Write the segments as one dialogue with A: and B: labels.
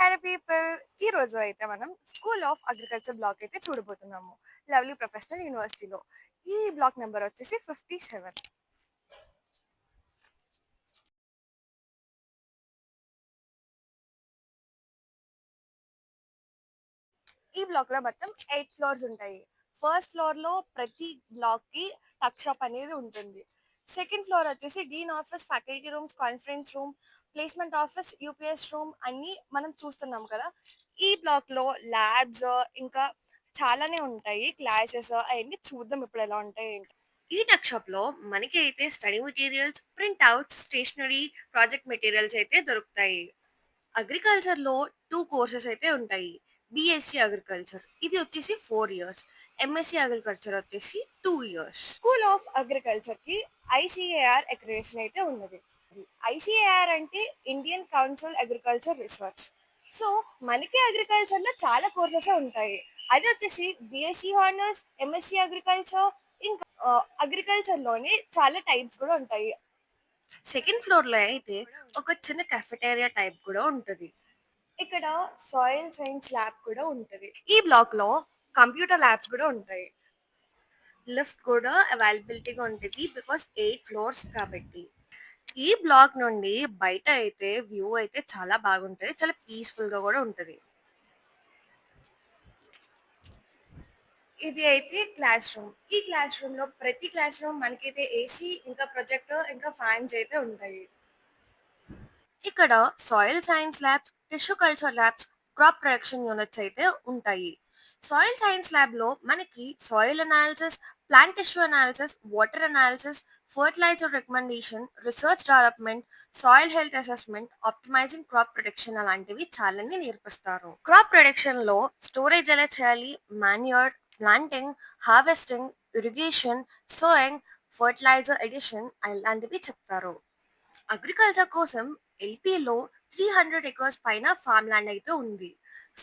A: Hello people. ఈ రోజు అయితే మనం స్కూల్ ఆఫ్ అగ్రికల్చర్ బ్లాక్ అయితే చూడబోతున్నాము. లవ్లీ ప్రొఫెషనల్ యూనివర్సిటీలో. ఈ బ్లాక్ నెంబర్ వచ్చేసి 57. ఈ బ్లాక్ లో మొత్తం 8 ఫ్లోర్స్ ఉంటాయి. ఫస్ట్ ఫ్లోర్ లో ప్రతి బ్లాక్ కి టక్ షాప్ అనేది ఉంటుంది. సెకండ్ ఫ్లోర్ వచ్చేసి dean office, faculty rooms, conference room, placement office, UPS room అన్ని మనం చూస్తున్నాం కదా. ఈ బ్లాక్ లో ల్యాబ్స్ ఇంకా చాలానే ఉంటాయి. క్లాసెస్ అవన్నీ చూద్దాం ఇప్పుడు ఎలా ఉంటాయి ఏంటి. ఈ టక్ షాప్ లో మనకి అయితే study materials, printouts, stationery, project materials అయితే దొరుకుతాయి. అగ్రికల్చర్‌లో 2 కోర్సెస్ అయితే ఉంటాయి. బీఎస్సీ అగ్రికల్చర్ ఇది వచ్చేసి 4 ఇయర్స్. ఎంఎస్సీ అగ్రికల్చర్ వచ్చేసి 2 ఇయర్స్. స్కూల్ ఆఫ్ అగ్రికల్చర్‌కి ఐసీఏఆర్ అక్రిడిటేషన్ అయితే ఉన్నది. ఐసీఏఆర్ అంటే Indian council agriculture research. So మనకి అగ్రికల్చర్‌లో చాలా కోర్సెస్ ఉంటాయి. అది వచ్చేసి బీఎస్సీ హానర్స్, ఎంఎస్సీ అగ్రికల్చర్, ఇంకా అగ్రికల్చర్‌లోనే చాలా టైప్స్ కూడా ఉంటాయి. సెకండ్ ఫ్లోర్ లో అయితే ఒక చిన్న కెఫెటేరియా టైప్ కూడా ఉంటది. ఇక్కడ సాయిల్ సైన్స్ ల్యాబ్ కూడా ఉంటది. ఈ బ్లాక్ లో కంప్యూటర్ ల్యాబ్స్ కూడా ఉంటాయి. లిఫ్ట్ కూడా అవైలబిలిటీగా ఉంటుంది బికాస్ 8 ఫ్లోర్స్ కాబట్టి. ఈ బ్లాక్ నుండి బయట అయితే వ్యూ అయితే చాలా బాగుంటది. చాలా పీస్ఫుల్ గా కూడా ఉంటది. ఇది అయితే క్లాస్ రూమ్. ఈ క్లాస్ రూమ్ లో ప్రతి క్లాస్ రూమ్ మనకైతే ఏసీ ఇంకా ప్రొజెక్టర్ ఇంకా ఫ్యాన్స్ అయితే ఉంటాయి. ఇక్కడ soil science labs, tissue culture labs, crop production units అయితే ఉంటాయి. సాయిల్ సైన్స్ ల్యాబ్లో మనకి soil analysis, plant tissue analysis, water analysis, fertiliser recommendation, research development, soil health assessment, optimising crop production అలాంటివి చాలానే నేర్పిస్తారు. క్రాప్ ప్రొడక్షన్లో స్టోరేజ్ ఎలా చేయాలి, manure, planting, harvesting, irrigation, sowing, fertiliser addition అలాంటివి చెప్తారు. అగ్రికల్చర్ కోసం ఎల్పీలో 300 ఎకర్స్ పైన ఫామ్ ల్యాండ్ అయితే ఉంది.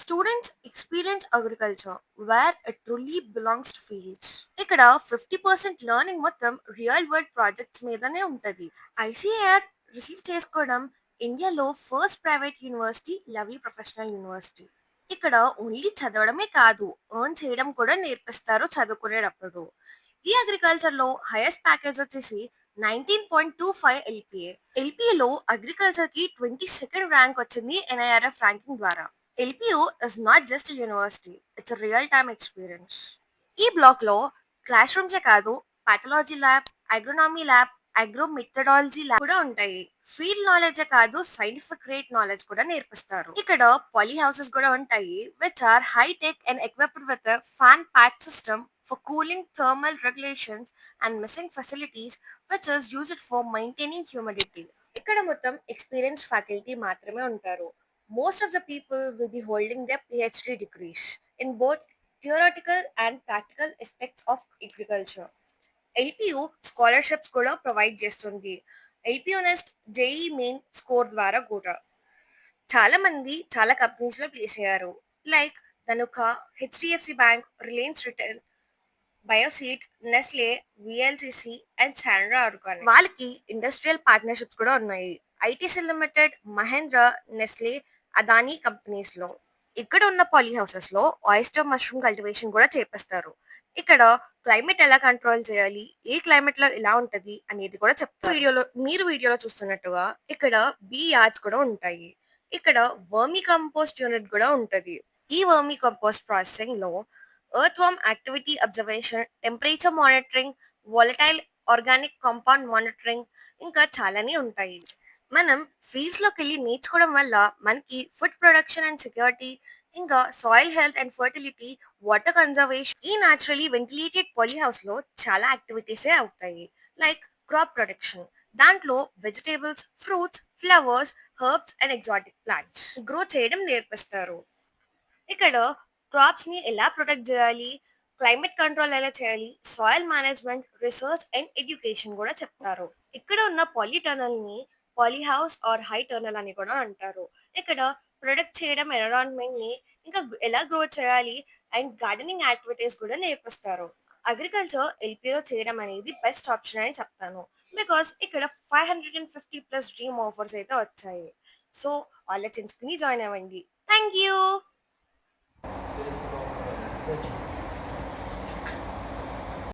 A: Students experience agriculture where it truly belongs to fields. ఇక్కడ 50% లెర్నింగ్ మొత్తం రియల్ వరల్డ్ ప్రాజెక్ట్స్ మీదనే ఉంటది. ఐసీఏఆర్ రిసీవ్ చేసుకోవడం ఇండియాలో first private university lovely professional university. ఇక్కడ ఓన్లీ చదవడమే కాదు, ఎర్న్ చేయడం కూడా నేర్పిస్తారు చదువుకునేటప్పుడు. ఈ అగ్రికల్చర్ లో హైయెస్ట్ ప్యాకేజ్ వచ్చేసి 19.25 ఎల్పిఏ. ఎల్పిఏలో అగ్రికల్చర్ కి 22nd ర్యాంక్ వచ్చింది ఎన్ఐఆర్ఎఫ్ ర్యాంకింగ్ ద్వారా. LPU is not just university, it's real time experience. ఈ బ్లాక్ లో క్లాస్ రూమ్సే కాదు, pathology lab, agronomy lab, agro methodology lab కూడా ఉంటాయి. ఫీల్డ్ నాలెడ్జ్ కాదు, సైంటిఫిక్ రేట్ నాలెడ్జ్ కూడా నేర్పిస్తారు. ఇక్కడ పాలీ హౌసెస్ కూడా ఉంటాయి which are high tech and equipped with fan pack system for cooling, thermal regulations and missing facilities which is used for maintaining humidity. ఇక్కడ మొత్తం ఎక్స్పీరియన్స్డ్ ఫ్యాకల్టీ మాత్రమే ఉంటారు. Most of the people will be holding the PhD degrees in both theoretical and practical aspects of agriculture. LPU scholarships కూడా provide చేస్తుంది. LPU NEST JEE main score ద్వారా కూడా చాలా మంది చాలా కంపెనీస్ లో ప్లేస్ అయ్యారు. Like Dhanuka, HDFC bank, Reliance retail, Bioseed, Nestle, VLCC and Sandra organics. వాళ్ళకి ఇండస్ట్రియల్ పార్ట్నర్షిప్స్ కూడా ఉన్నాయి. ITC limited, Mahindra, Nestle, Adani companies లో. ఇక్కడ ఉన్న పాలీ హౌసెస్ లో ఆయిస్టర్ మష్రూమ్ కల్టివేషన్ కూడా చేపిస్తారు. ఇక్కడ క్లైమేట్ ఎలా కంట్రోల్ చేయాలి, ఏ క్లైమేట్ లో ఎలా ఉంటది అనేది కూడా చెప్తారు. మీరు వీడియోలో చూస్తున్నట్టుగా ఇక్కడ బీ యార్డ్స్ కూడా ఉంటాయి. ఇక్కడ వర్మీ కంపోస్ట్ యూనిట్ కూడా ఉంటది. ఈ వర్మీ కంపోస్ట్ ప్రాసెసింగ్ లో earthworm activity observation, temperature monitoring, volatile organic compound monitoring ఇంకా చాలానే ఉంటాయి. మనం ఫీల్డ్స్ లోకి వెళ్ళి నేర్చుకోవడం వల్ల మనకి ఫుడ్ ప్రొడక్షన్ అండ్ సెక్యూరిటీ, ఇంకా soil health and fertility, water conservation, ఈ న్యాచురలీ వెంటిలేటెడ్ పాలీ హౌస్ లో చాలా యాక్టివిటీసే అవుతాయి. లైక్ క్రాప్ ప్రొడక్షన్, దాంట్లో vegetables, fruits, flowers, herbs and exotic plants grow చేయడం నేర్పిస్తారు. ఇక్కడ క్రాప్స్ ని ఎలా ప్రొటెక్ట్ చేయాలి, క్లైమేట్ కంట్రోల్ ఎలా చేయాలి, soil management, research and education కూడా చెప్తారు. ఇక్కడ ఉన్న పాలీ టనల్ ని poly house or high tunnel అని కూడా అంటారు. ఇక్కడ ప్రొడక్ట్ చేయడం ఎన్విరాన్మెంట్ ని ఇంకా ఎలా గ్రో చేయాలి అండ్ గార్డెనింగ్ యాక్టివిటీస్ కూడా నేర్పిస్తారు. అగ్రికల్చర్ ఎల్పీలో చేయడం అనేది బెస్ట్ ఆప్షన్ అని చెప్తాను. బికాస్ ఇక్కడ 550+ డ్రీమ్ ఆఫర్స్ అయితే వచ్చాయి. సో ఆలోచించుకుని జాయిన్ అవ్వండి. Thank you.